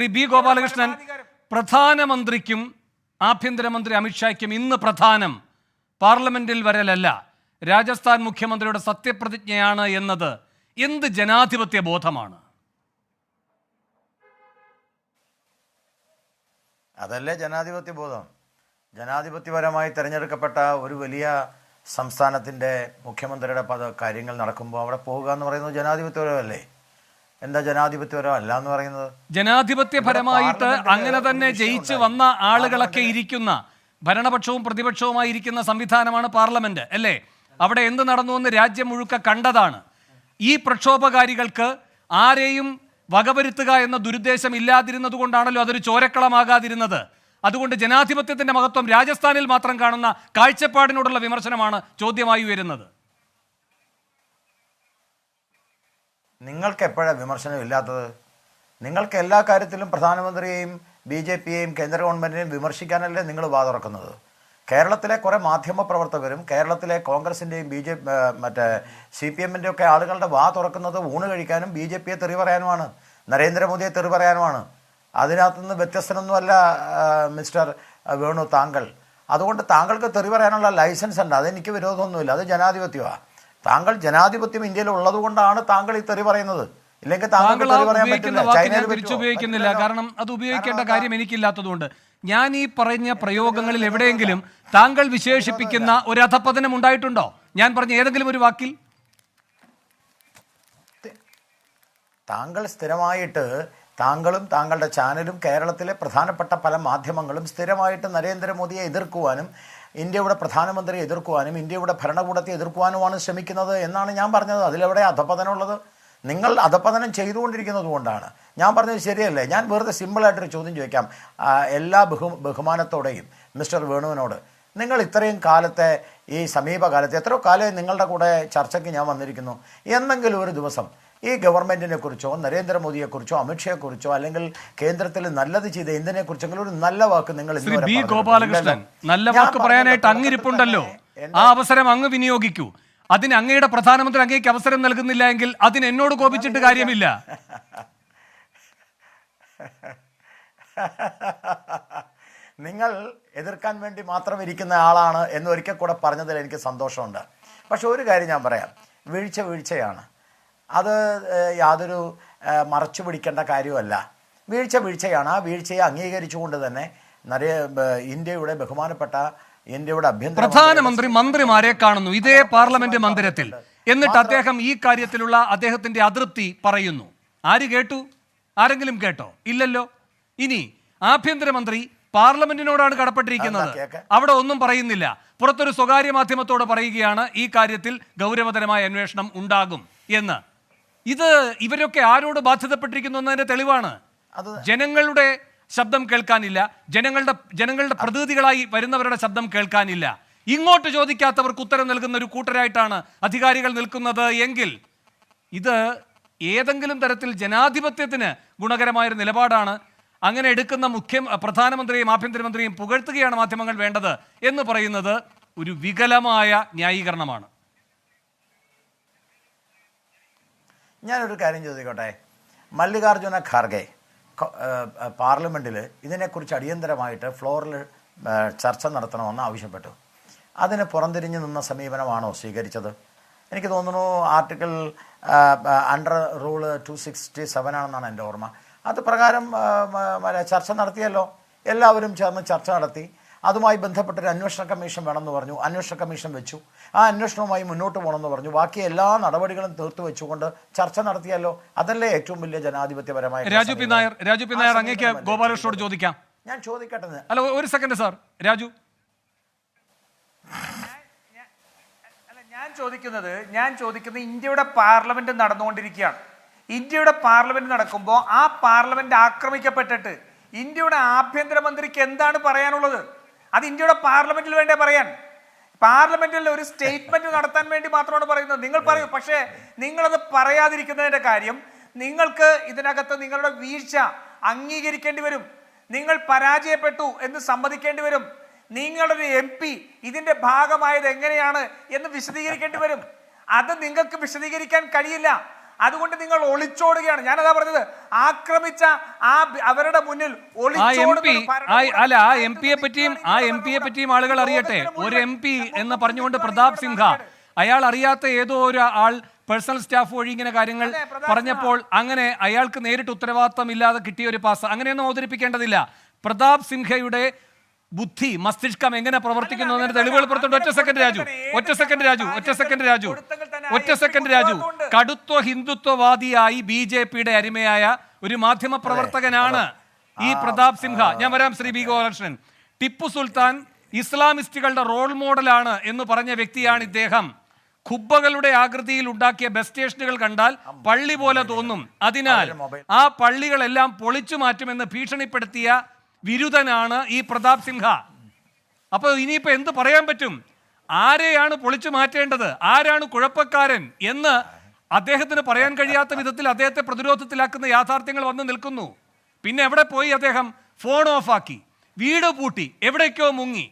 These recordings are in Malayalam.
ശ്രീ ബി ഗോപാലകൃഷ്ണൻ, പ്രധാനമന്ത്രിക്കും ആഭ്യന്തരമന്ത്രി അമിത്ഷായ്ക്കും ഇന്ന് പ്രധാനം പാർലമെന്റിൽ വരലല്ല, രാജസ്ഥാൻ മുഖ്യമന്ത്രിയുടെ സത്യപ്രതിജ്ഞയാണ് എന്നത് എന്ത് ജനാധിപത്യ ബോധമാണ്? അതല്ലേ ജനാധിപത്യ ബോധം? ജനാധിപത്യപരമായി തിരഞ്ഞെടുക്കപ്പെട്ട ഒരു വലിയ സംസ്ഥാനത്തിൻ്റെ മുഖ്യമന്ത്രിയുടെ കാര്യങ്ങൾ നടക്കുമ്പോൾ അവിടെ പോവുക എന്ന് പറയുന്നത് ജനാധിപത്യപരമല്ലേ? എന്താ ജനാധിപത്യപരം അല്ല എന്ന് പറയുന്നത്? ജനാധിപത്യപരമായിട്ട് അങ്ങനെ തന്നെ ജയിച്ചു വന്ന ആളുകളൊക്കെ ഇരിക്കുന്ന, ഭരണപക്ഷവും പ്രതിപക്ഷവുമായി ഇരിക്കുന്ന സംവിധാനമാണ് പാർലമെന്റ് അല്ലേ? അവിടെ എന്ത് നടന്നുവെന്ന് രാജ്യം മുഴുക്ക കണ്ടതാണ്. ഈ പ്രക്ഷോഭകാരികൾക്ക് ആരെയും വകവരുത്തുക എന്ന ദുരുദ്ദേശം ഇല്ലാതിരുന്നത് കൊണ്ടാണല്ലോ അതൊരു ചോരക്കളമാകാതിരുന്നത്. അതുകൊണ്ട് ജനാധിപത്യത്തിന്റെ മഹത്വം രാജസ്ഥാനിൽ മാത്രം കാണുന്ന കാഴ്ചപ്പാടിനോടുള്ള വിമർശനമാണ് ചോദ്യമായി ഉയരുന്നത്. നിങ്ങൾക്ക് എപ്പോഴാണ് വിമർശനം ഇല്ലാത്തത്? നിങ്ങൾക്ക് എല്ലാ കാര്യത്തിലും പ്രധാനമന്ത്രിയെയും BJP-യെയും കേന്ദ്ര ഗവൺമെൻറ്റിനെയും വിമർശിക്കാനല്ലേ നിങ്ങൾ വാതുറക്കുന്നത്? കേരളത്തിലെ കുറേ മാധ്യമ പ്രവർത്തകരും കേരളത്തിലെ കോൺഗ്രസിൻ്റെയും മറ്റേ CPM-ൻ്റെ ഒക്കെ ആളുകളുടെ തുറക്കുന്നത് ഊണ് കഴിക്കാനും BJP-യെ തെറി പറയാനുമാണ്, നരേന്ദ്രമോദിയെ തെറി പറയാനുമാണ്. അതിനകത്തുനിന്ന് വ്യത്യസ്തനൊന്നുമല്ല മിസ്റ്റർ വേണു താങ്കൾ. അതുകൊണ്ട് താങ്കൾക്ക് തെറി പറയാനുള്ള ലൈസൻസ് ഉണ്ട്, അതെനിക്ക് വിരോധമൊന്നുമില്ല, അത് ജനാധിപത്യമാണ്. താങ്കൾ ജനാധിപത്യം ഇന്ത്യയിൽ ഉള്ളത് കൊണ്ടാണ് താങ്കൾ ഈ തെറി പറയുന്നത്. ഇല്ലെങ്കിൽ താങ്കൾ തിരിച്ചുപയോഗിക്കുന്നില്ല, കാരണം അത് ഉപയോഗിക്കേണ്ട കാര്യം എനിക്കില്ലാത്തതുകൊണ്ട്. ഞാൻ ഈ പറഞ്ഞ പ്രയോഗങ്ങളിൽ എവിടെയെങ്കിലും താങ്കൾ വിശേഷിപ്പിക്കുന്ന ഒരു അധപതനം ഉണ്ടായിട്ടുണ്ടോ? ഞാൻ പറഞ്ഞ ഏതെങ്കിലും ഒരു വാക്കിൽ? താങ്കൾ സ്ഥിരമായിട്ട്, താങ്കളും താങ്കളുടെ ചാനലും കേരളത്തിലെ പ്രധാനപ്പെട്ട പല മാധ്യമങ്ങളും സ്ഥിരമായിട്ട് നരേന്ദ്രമോദിയെ എതിർക്കുവാനും ഇന്ത്യയുടെ പ്രധാനമന്ത്രിയെ എതിർക്കുവാനും ഇന്ത്യയുടെ ഭരണകൂടത്തെ എതിർക്കുവാനുമാണ് ശ്രമിക്കുന്നത് എന്നാണ് ഞാൻ പറഞ്ഞത്. അതിലെവിടെ അധപതനമുള്ളത്? നിങ്ങൾ അധപതനം ചെയ്തുകൊണ്ടിരിക്കുന്നത് കൊണ്ടാണ്. ഞാൻ പറഞ്ഞത് ശരിയല്ലേ? ഞാൻ വെറുതെ സിമ്പിളായിട്ടൊരു ചോദ്യം ചോദിക്കാം എല്ലാ ബഹുമാനത്തോടെയും മിസ്റ്റർ വേണുവിനോട്. നിങ്ങൾ ഇത്രയും കാലത്തെ ഈ സമീപകാലത്ത് എത്രയോ കാലം നിങ്ങളുടെ കൂടെ ചർച്ചയ്ക്ക് ഞാൻ വന്നിരിക്കുന്നു. എന്തെങ്കിലും ഒരു ദിവസം ഈ ഗവൺമെൻറ്റിനെ കുറിച്ചോ നരേന്ദ്രമോദിയെക്കുറിച്ചോ അമിത്ഷായെക്കുറിച്ചോ അല്ലെങ്കിൽ കേന്ദ്രത്തിൽ നല്ലത് ചെയ്ത എന്തിനെ കുറിച്ചെങ്കിലും ഒരു നല്ല വാക്ക് നിങ്ങൾ ബി ഗോപാലകൃഷ്ണൻ, നല്ല വാക്ക് പറയാനായിട്ട് അങ്ങിരിപ്പുണ്ടല്ലോ, ആ അവസരം അങ്ങ് വിനിയോഗിക്കൂ. അതിന് അങ്ങയുടെ പ്രധാനമന്ത്രി അങ്ങേക്ക് അവസരം നൽകുന്നില്ല എങ്കിൽ അതിന് എന്നോട് കോപിച്ചിട്ട് കാര്യമില്ല. നിങ്ങൾ എതിർക്കാൻ വേണ്ടി മാത്രം ഇരിക്കുന്ന ആളാണ് എന്ന് ഒരിക്കൽ കൂടെ പറഞ്ഞതിൽ എനിക്ക് സന്തോഷമുണ്ട്. പക്ഷെ ഒരു കാര്യം ഞാൻ പറയാം, വീഴ്ചയാണ്. അത് യാതൊരു മറച്ചു പിടിക്കേണ്ട കാര്യമല്ല. വീഴ്ചയാണ്. ആ വീഴ്ചയെ അംഗീകരിച്ചുകൊണ്ട് തന്നെ ഇന്ത്യയുടെ ബഹുമാനപ്പെട്ട ഇന്ത്യയുടെ പ്രധാനമന്ത്രി മന്ത്രിമാരെ കാണുന്നു ഇതേ പാർലമെന്റ് മന്ദിരത്തിൽ. എന്നിട്ട് അദ്ദേഹം ഈ കാര്യത്തിലുള്ള അദ്ദേഹത്തിന്റെ അതൃപ്തി പറയുന്നു. ആര് കേട്ടു? ആരെങ്കിലും കേട്ടോ? ഇല്ലല്ലോ. ഇനി ആഭ്യന്തരമന്ത്രി പാർലമെന്റിനോടാണ് കടപ്പെട്ടിരിക്കുന്നത്, അവിടെ ഒന്നും പറയുന്നില്ല. പുറത്തൊരു സ്വകാര്യ മാധ്യമത്തോട് പറയുകയാണ് ഈ കാര്യത്തിൽ ഗൗരവതരമായ അന്വേഷണം ഉണ്ടാകും എന്ന്. ഇത് ഇവരൊക്കെ ആരോട് ബാധ്യതപ്പെട്ടിരിക്കുന്നു എന്നതിന്റെ തെളിവാണ്. ജനങ്ങളുടെ ശബ്ദം കേൾക്കാനില്ല, ജനങ്ങളുടെ പ്രതിനിധികളായി വരുന്നവരുടെ ശബ്ദം കേൾക്കാനില്ല. ഇങ്ങോട്ട് ചോദിക്കാത്തവർക്ക് ഉത്തരം നൽകുന്ന ഒരു കൂട്ടരായിട്ടാണ് അധികാരികൾ നിൽക്കുന്നത് എങ്കിൽ ഇത് ഏതെങ്കിലും തരത്തിൽ ജനാധിപത്യത്തിന് ഗുണകരമായൊരു നിലപാടാണ്. അങ്ങനെ എടുക്കുന്ന പ്രധാനമന്ത്രിയും ആഭ്യന്തരമന്ത്രിയും പുകഴ്ത്തുകയാണ് മാധ്യമങ്ങൾ വേണ്ടത് എന്ന് പറയുന്നത് ഒരു വികലമായ ന്യായീകരണമാണ്. ഞാനൊരു കാര്യം ചോദിക്കട്ടെ, മല്ലികാർജുന ഖാർഗെ പാർലമെൻറ്റിൽ ഇതിനെക്കുറിച്ച് അടിയന്തരമായിട്ട് ഫ്ലോറിൽ ചർച്ച നടത്തണമെന്ന് ആവശ്യപ്പെട്ടു. അതിന് പുറംതിരിഞ്ഞ് നിന്ന സമീപനമാണോ സ്വീകരിച്ചത്? എനിക്ക് തോന്നുന്നു ആർട്ടിക്കിൾ അണ്ടർ റൂൾ 267 ആണെന്നാണ് എൻ്റെ ഓർമ്മ. അത് പ്രകാരം ചർച്ച നടത്തിയല്ലോ. എല്ലാവരും ചേർന്ന് ചർച്ച നടത്തി. അതുമായി ബന്ധപ്പെട്ടൊരു അന്വേഷണ കമ്മീഷൻ വേണമെന്ന് പറഞ്ഞു. അന്വേഷണ കമ്മീഷൻ വെച്ചു. ആ അന്വേഷണവുമായി മുന്നോട്ട് പോകണമെന്ന് പറഞ്ഞു. ബാക്കി എല്ലാ നടപടികളും തീർത്തു വെച്ചുകൊണ്ട് ചർച്ച നടത്തിയല്ലോ. അതല്ലേ ഏറ്റവും വലിയ ജനാധിപത്യപരമായ. രാജു പി നായർ അങ്ങേക്ക് ഗോപാലകൃഷ്ണനോട് ചോദിക്കാം. ഞാൻ ചോദിക്കട്ടെ? അല്ല, ഒരു സെക്കൻഡ് സാർ. രാജു, ഞാൻ ചോദിക്കുന്നത് ഇന്ത്യയുടെ പാർലമെന്റ് നടന്നുകൊണ്ടിരിക്കുകയാണ്. ഇന്ത്യയുടെ പാർലമെന്റ് നടക്കുമ്പോൾ ആ പാർലമെന്റ് ആക്രമിക്കപ്പെട്ടിട്ട് ഇന്ത്യയുടെ ആഭ്യന്തരമന്ത്രിക്ക് എന്താണ് പറയാനുള്ളത്? അത് ഇന്ത്യയുടെ പാർലമെന്റിൽ വേണ്ടേ പറയാൻ? പാർലമെന്റിൽ ഒരു സ്റ്റേറ്റ്മെന്റ് നടത്താൻ വേണ്ടി മാത്രമാണ് പറയുന്നത്. നിങ്ങൾ പറയൂ, പക്ഷേ നിങ്ങളത് പറയാതിരിക്കുന്നതിന്റെ കാര്യം നിങ്ങൾക്ക് ഇതിനകത്ത് നിങ്ങളുടെ വീഴ്ച അംഗീകരിക്കേണ്ടി വരും. നിങ്ങൾ പരാജയപ്പെട്ടു എന്ന് സമ്മതിക്കേണ്ടി വരും. നിങ്ങളുടെ MP ഇതിന്റെ ഭാഗമായത് എങ്ങനെയാണ് എന്ന് വിശദീകരിക്കേണ്ടി വരും. അത് നിങ്ങൾക്ക് വിശദീകരിക്കാൻ കഴിയില്ല. അതുകൊണ്ട് നിങ്ങൾ ഒളിച്ചോടുകയാണ്. ഞാനതാ പറഞ്ഞത്, ആക്രമിച്ച അവരുടെ മുന്നിൽ ആ എം പിയെ പറ്റിയും ആളുകൾ അറിയട്ടെ. ഒരു എം പി എന്ന് പറഞ്ഞുകൊണ്ട് പ്രതാപ് സിംഹ, അയാൾ അറിയാത്ത ഏതോ ഒരു ആൾ പേഴ്സണൽ സ്റ്റാഫ് വഴി ഇങ്ങനെ കാര്യങ്ങൾ പറഞ്ഞപ്പോൾ അങ്ങനെ അയാൾക്ക് നേരിട്ട് ഉത്തരവാദിത്തം ഇല്ലാതെ കിട്ടിയ ഒരു പാസ് അങ്ങനെയൊന്നും അവതരിപ്പിക്കേണ്ടതില്ല. പ്രതാപ് സിംഹയുടെ ബുദ്ധി, മസ്തിഷ്കം എങ്ങനെ പ്രവർത്തിക്കുന്നു എന്നതിന് തെളിവുകൾ പുറത്തുണ്ട്. ഒറ്റ സെക്കൻഡ് രാജു കടുത്ത ഹിന്ദുത്വവാദിയായി BJPയുടെ അരിമയായ ഒരു മാധ്യമ പ്രവർത്തകനാണ് ഈ പ്രതാപ് സിംഹ. ഞാൻ വരാം ശ്രീ ബി ഗോപാലകൃഷ്ണൻ. ടിപ്പു സുൽത്താൻ ഇസ്ലാമിസ്റ്റുകളുടെ റോൾ മോഡലാണ് എന്ന് പറഞ്ഞ വ്യക്തിയാണ് ഇദ്ദേഹം. ഖുബ്ബകളുടെ ആകൃതിയിൽ ഉണ്ടാക്കിയ ബസ് സ്റ്റേഷനുകൾ കണ്ടാൽ പള്ളി പോലെ തോന്നും, അതിനാൽ ആ പള്ളികളെല്ലാം പൊളിച്ചു മാറ്റുമെന്ന് ഭീഷണിപ്പെടുത്തിയ വിരുദ്ധനാണ് ഈ പ്രതാപ് സിംഹ. അപ്പോൾ ഇനിയിപ്പോൾ എന്ത് പറയാൻ പറ്റും? ആരെയാണ് പൊളിച്ചു മാറ്റേണ്ടത്, ആരാണ് കുഴപ്പക്കാരൻ എന്ന് അദ്ദേഹത്തിന് പറയാൻ കഴിയാത്ത വിധത്തിൽ അദ്ദേഹത്തെ പ്രതിരോധത്തിലാക്കുന്ന യാഥാർത്ഥ്യങ്ങൾ വന്നു നിൽക്കുന്നു. പിന്നെ എവിടെ പോയി അദ്ദേഹം? ഫോൺ ഓഫാക്കി, വീട് പൂട്ടി, എവിടേക്കോ മുങ്ങി,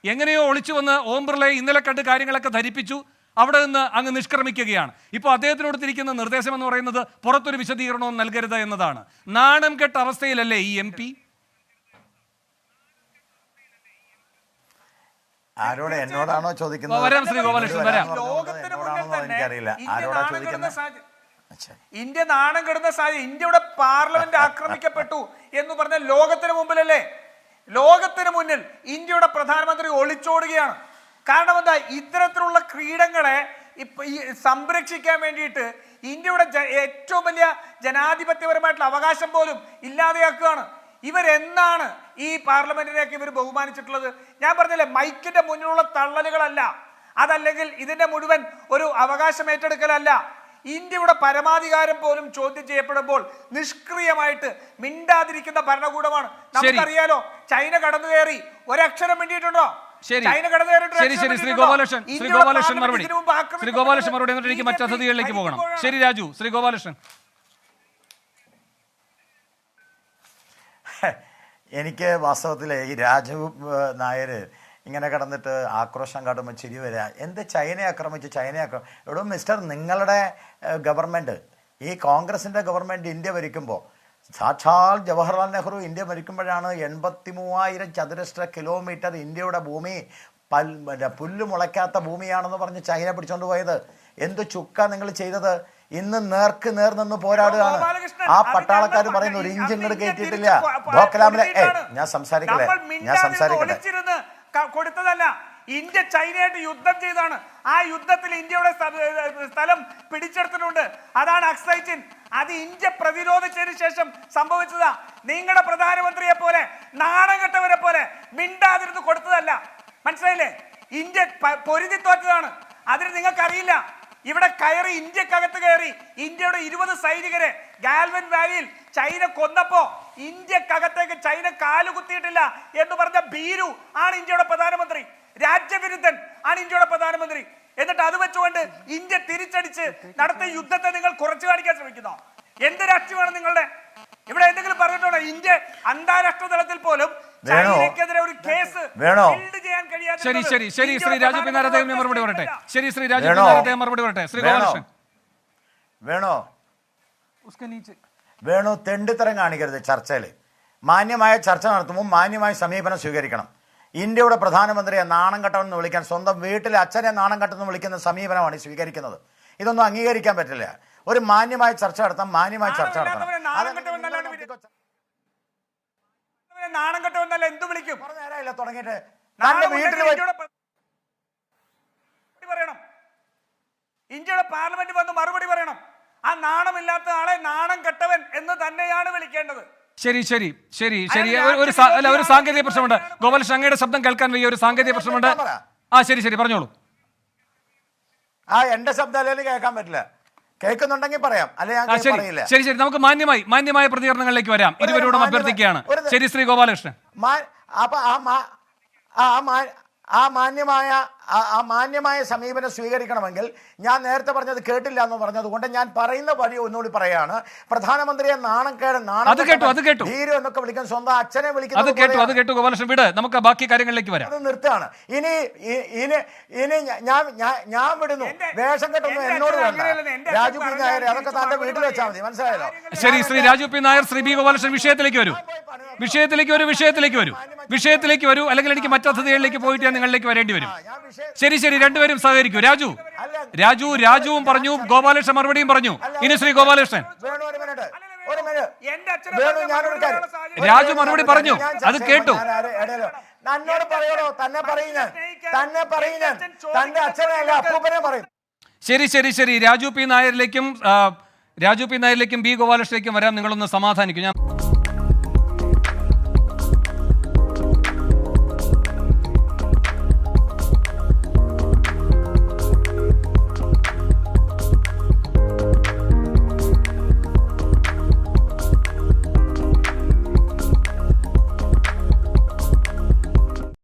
എങ്ങനെയോ ഒളിച്ചു വന്ന് ഓം ബിർളയെ ഇന്നലെ കണ്ട് കാര്യങ്ങളൊക്കെ ധരിപ്പിച്ചു, അവിടെ നിന്ന് അങ്ങ് നിഷ്ക്രമിക്കുകയാണ്. ഇപ്പോൾ അദ്ദേഹത്തിനോട് തിരിക്കുന്ന നിർദ്ദേശം എന്ന് പറയുന്നത് പുറത്തൊരു വിശദീകരണവും നൽകരുത് എന്നതാണ്. നാണം കെട്ട അവസ്ഥയിലല്ലേ ഈ MP? ആരോട്? എന്നോടാണോ ചോദിക്കുന്നത്? വരാം ശ്രീ ഗോപാലകൃഷ്ണൻ, വരാം. എനിക്കറിയില്ല ആരോടാ ചോദിക്കുന്നത്. ഇന്ത്യ നാണം കെടുന്ന സാഹചര്യം, ഇന്ത്യയുടെ പാർലമെന്റ് ആക്രമിക്കപ്പെട്ടു എന്ന് പറഞ്ഞ ലോകത്തിന് മുമ്പിലല്ലേ? ലോകത്തിന് മുന്നിൽ ഇന്ത്യയുടെ പ്രധാനമന്ത്രി ഒളിച്ചോടുകയാണ്. കാരണം എന്താ? ഇത്തരത്തിലുള്ള ക്രീഡങ്ങളെ സംരക്ഷിക്കാൻ വേണ്ടിയിട്ട് ഇന്ത്യയുടെ ഏറ്റവും വലിയ ജനാധിപത്യപരമായിട്ടുള്ള അവകാശം പോലും ഇല്ലാതെയാക്കുകയാണ്. ഇവരെന്നാണ് ഈ പാർലമെന്റിനെയൊക്കെ ഇവർ ബഹുമാനിച്ചിട്ടുള്ളത്? ഞാൻ പറഞ്ഞില്ലേ, മൈക്കിന്റെ മുന്നിലുള്ള തള്ളലുകളല്ല, അതല്ലെങ്കിൽ ഇതിന്റെ മുഴുവൻ ഒരു അവകാശം ഏറ്റെടുക്കലല്ല. ഇന്ത്യയുടെ പരമാധികാരം പോലും ചോദ്യം ചെയ്യപ്പെടുമ്പോൾ നിഷ്ക്രിയമായിട്ട് മിണ്ടാതിരിക്കുന്ന ഭരണകൂടമാണ്. നമുക്കറിയാലോ, ചൈന കടന്നു കയറി ഒരക്ഷരം വേണ്ടിയിട്ടുണ്ടോ? ചൈന കടന്നു കയറിയിട്ട് ശ്രീ ഗോപാലകൃഷ്ണൻ മറുപടി എന്നിട്ട് എനിക്ക് മറ്റു അതിഥികളിലേക്ക് പോകണം. ശരി രാജു, ശ്രീ ഗോപാലകൃഷ്ണൻ. എനിക്ക് വാസ്തവത്തിൽ ഈ രാജു നായർ ഇങ്ങനെ കിടന്നിട്ട് ആക്രോശം കാട്ടുമ്പോൾ ചിരി വരിക. എന്ത് ചൈനയെ ആക്രമിച്ചു? എടോ മിസ്റ്റർ, നിങ്ങളുടെ ഗവൺമെൻറ്, ഈ കോൺഗ്രസിൻ്റെ ഗവൺമെൻറ് ഇന്ത്യ ഭരിക്കുമ്പോൾ, സാക്ഷാൽ ജവഹർലാൽ നെഹ്റു ഇന്ത്യ ഭരിക്കുമ്പോഴാണ് 83,000 ചതുരശ്ര കിലോമീറ്റർ ഇന്ത്യയുടെ ഭൂമി പുല്ല് മുളയ്ക്കാത്ത ഭൂമിയാണെന്ന് പറഞ്ഞ് ചൈന പിടിച്ചോണ്ട് പോയത്. എന്ത് ചുക്ക നിങ്ങൾ ചെയ്തത്? ഇന്ന് നേർക്ക് നേർ നിന്ന് പോരാടുകയാണ്. ആ പട്ടാളക്കാർ പറയുന്നു ഒരു ഇഞ്ച് ഇങ്ങോട്ട് കയറ്റിയിട്ടില്ല. ധോക്കലാമിലെ ഞാൻ സംസാരിക്കട്ടെ. കൊടുത്തതല്ല, ഇന്ത്യ ചൈനയായിട്ട് യുദ്ധം ചെയ്താണ്. ആ യുദ്ധത്തിൽ ഇന്ത്യയുടെ സ്ഥലം പിടിച്ചെടുത്തിട്ടുണ്ട്. അതാണ് അക്സൈ ചിൻ. അത് ഇന്ത്യ പ്രതിരോധിച്ചതിന് ശേഷം സംഭവിച്ചതാ. നിങ്ങളുടെ പ്രധാനമന്ത്രിയെ പോലെ, നാണം കെട്ടവരെ പോലെ മിണ്ടാതിരുന്ന് കൊടുത്തതല്ല. മനസ്സിലായില്ലേ? ഇന്ത്യ പൊരുതി തോറ്റതാണ്. അതിന് നിങ്ങൾക്കറിയില്ല. ഇവിടെ കയറി, ഇന്ത്യക്കകത്ത് കയറി ഇന്ത്യയുടെ 20 സൈനികരെ ഗാൽവൻ വാലിയിൽ ചൈന കൊന്നപ്പോ ഇന്ത്യക്കകത്തേക്ക് ചൈന കാലുകുത്തിയിട്ടില്ല എന്ന് പറഞ്ഞ ഭീരു ആണ് ഇന്ത്യയുടെ പ്രധാനമന്ത്രി. രാജ്യവിരുദ്ധൻ ആണ് ഇന്ത്യയുടെ പ്രധാനമന്ത്രി. എന്നിട്ട് അത് വെച്ചുകൊണ്ട് ഇന്ത്യ തിരിച്ചടിച്ച് നടത്തിയ യുദ്ധത്തെ നിങ്ങൾ കുറച്ചു കാണിക്കാൻ ശ്രമിക്കുന്നോ? എന്ത് രാഷ്ട്രീയമാണ് നിങ്ങളുടെ? ഇവിടെ എന്തെങ്കിലും പറഞ്ഞിട്ടുണ്ടോ? ഇന്ത്യ അന്താരാഷ്ട്ര തലത്തിൽ പോലും ചൈനയ്ക്കെതിരെ ഒരു കേസ് ബിൽഡ് ചെയ്യാൻ കഴിയാതെ. ശരി ശ്രീ രാജു പിന്നാലെ അദ്ദേഹം മറുപടി പറയട്ടെ. ശ്രീ ഗോപാലകൃഷ്ണൻ. വേണു തെണ്ടിത്തരം കാണിക്കരുത്. ചർച്ചയിൽ മാന്യമായ ചർച്ച നടത്തുമ്പോൾ മാന്യമായ സമീപനം സ്വീകരിക്കണം. ഇന്ത്യയുടെ പ്രധാനമന്ത്രിയെ നാണം കെട്ടവെന്ന് വിളിക്കാൻ, സ്വന്തം വീട്ടിലെ അച്ഛനെ നാണം കെട്ടെന്ന് വിളിക്കുന്ന സമീപനമാണ് സ്വീകരിക്കുന്നത്. ഇതൊന്നും അംഗീകരിക്കാൻ പറ്റില്ല. ഒരു മാന്യമായ ചർച്ച നടത്താം, മാന്യമായ ചർച്ച നടത്തണം. നാണം കെട്ടവന്നല്ല എന്ത് വിളിക്കും? തുടങ്ങിയിട്ട് പറയണം. ഇന്ത്യയുടെ പാർലമെന്റ് വന്ന് മറുപടി പറയണം. ആ നാണമില്ലാത്ത ആളെ നാണം കെട്ടവൻ എന്ന് തന്നെയാണ് വിളിക്കേണ്ടത്. ശരി ഒരു സാങ്കേതിക പ്രശ്നമുണ്ട്. ഗോപാലകൃഷ്ണൻ, അങ്ങയുടെ ശബ്ദം കേൾക്കാൻ വയ്യ, ഒരു സാങ്കേതിക പ്രശ്നമുണ്ട്. ശരി പറഞ്ഞോളൂ. എന്റെ ശബ്ദം കേൾക്കാൻ പറ്റില്ല. കേൾക്കുന്നുണ്ടെങ്കിൽ പറയാം, അല്ലെ? ശരി നമുക്ക് മാന്യമായ പ്രതികരണങ്ങളിലേക്ക് വരാം. ഇരുവരോടും അഭ്യർത്ഥിക്കുകയാണ്. ശരി ശ്രീ ഗോപാലകൃഷ്ണൻ. ആ മാന്യമായ സമീപനം സ്വീകരിക്കണമെങ്കിൽ ഞാൻ നേരത്തെ പറഞ്ഞത് കേട്ടില്ല എന്ന് പറഞ്ഞതുകൊണ്ട് ഞാൻ പറയുന്ന വഴി ഒന്നുകൂടി പറയാണ്. പ്രധാനമന്ത്രിയെ അത് കേട്ടു. ധീരം എന്നൊക്കെ വിളിക്കാൻ സ്വന്തം അച്ഛനെ അത് വിളിക്കുന്നത് കേട്ടു ഗോപാലകൃഷ്ണൻ, വിട്, നമുക്ക് ബാക്കി കാര്യങ്ങളിലേക്ക് വരാം. അത് നിർത്താണ്. ഇനി ഞാൻ വിടുന്നു. വേഷം കെട്ടൊന്നും എന്നോട് വേണ്ട. രാജു പി നായർ അതൊക്കെ താന്റെ വീട്ടിൽ വെച്ചാൽ മതി, മനസ്സിലായല്ലോ? ശരി, ശ്രീ രാജു പി നായർ, ശ്രീ ബി ഗോപാലകൃഷ്ണൻ വിഷയത്തിലേക്ക് വരൂ, അല്ലെങ്കിൽ എനിക്ക് മറ്റതിഥികളിലേക്ക് പോയിട്ട് ഞാൻ നിങ്ങളിലേക്ക് വരേണ്ടി വരും. ശരി, രണ്ടുപേരും സഹകരിക്കൂ. രാജുവും പറഞ്ഞു, ഗോപാലകൃഷ്ണൻ മറുപടിയും പറഞ്ഞു. ഇനി ശ്രീ ഗോപാലകൃഷ്ണൻ. രാജു മറുപടി പറഞ്ഞു, അത് കേട്ടു. എന്നോട് പറയണോ? തന്നെ പറയും തന്റെ അച്ഛനല്ല അപ്പൂപ്പനെ പറയും. ശരി, രാജു പി നായരിലേക്കും ബി ഗോപാലകൃഷ്ണനിലേക്കും വരാം. നിങ്ങളൊന്ന് സമാധാനിക്കും. ഞാൻ